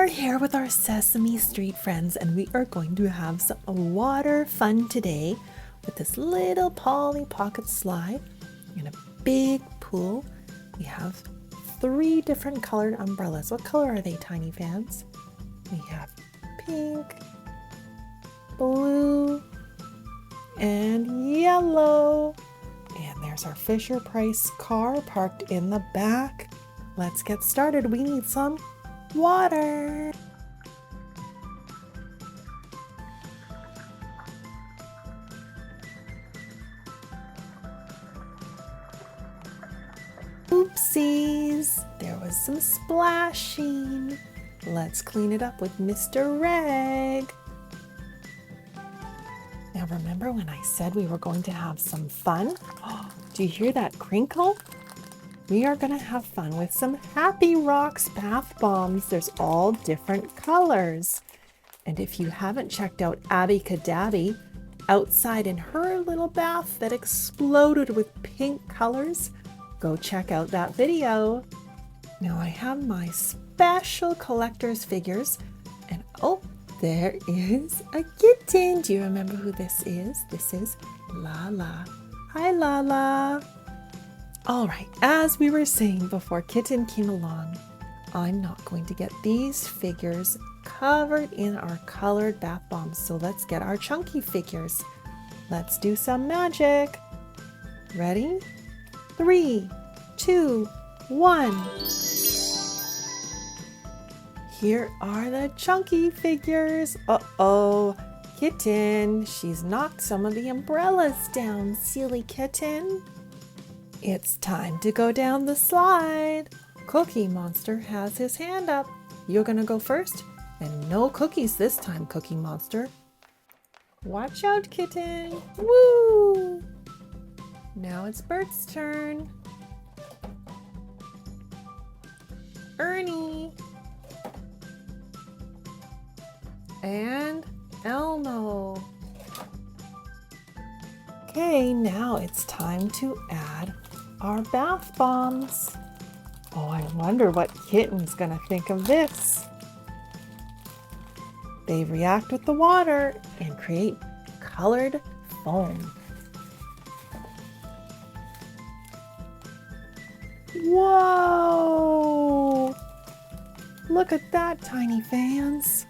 here with our Sesame Street friends, and we are going to have some water fun today with this little Polly Pocket slide in a big pool. We have 3 different colored umbrellas. What color are they, tiny fans? We have pink, blue, and yellow. And there's our Fisher-Price car parked in the back. Let's get started. We need some water. Oopsies, there was some splashing. Let's clean it up with Mr. Rag. Now remember when I said we were going to have some fun? Oh, do you hear that crinkle? We are going to have fun with some Happy Rocks bath bombs. There's all different colors. And if you haven't checked out Abby Cadabby outside in her little bath that exploded with pink colors, go check out that video. Now I have my special collector's figures, and oh, there is a kitten. Do you remember who this is? This is Lala. Hi, Lala. All right, as we were saying before Kitten came along, I'm not going to get these figures covered in our colored bath bombs. So let's get our chunky figures. Let's do some magic. Ready? 3, 2, 1. Here are the chunky figures. Uh-oh, Kitten, she's knocked some of the umbrellas down, silly kitten. It's time to go down the slide. Cookie Monster has his hand up. You're gonna go first, and no cookies this time, Cookie Monster. Watch out, Kitten. Woo! Now it's Bert's turn. Ernie. And Elmo. Okay, now it's time to add our bath bombs. Oh, I wonder what Kitten's gonna think of this. They react with the water and create colored foam. Whoa! Look at that, tiny fans.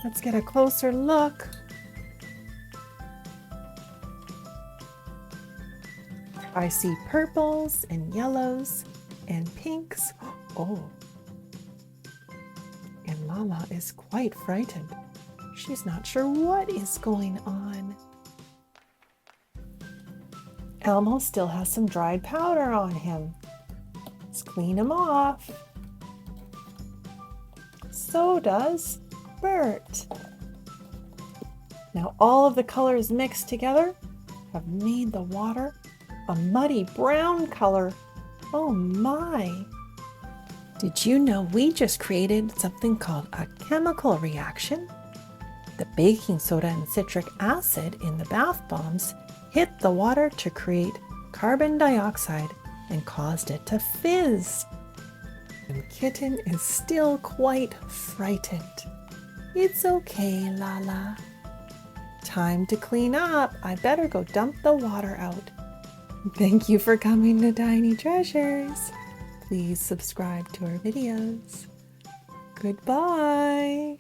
Let's get a closer look. I see purples and yellows and pinks. Oh, and Lala is quite frightened. She's not sure what is going on. Elmo still has some dried powder on him. Let's clean him off. So does Bert. Now all of the colors mixed together have made the water a muddy brown color. Oh my! Did you know we just created something called a chemical reaction? The baking soda and citric acid in the bath bombs hit the water to create carbon dioxide and caused it to fizz. And Kitten is still quite frightened. It's okay, Lala. Time to clean up. I better go dump the water out. Thank you for coming to Tiny Treasures. Please subscribe to our videos. Goodbye.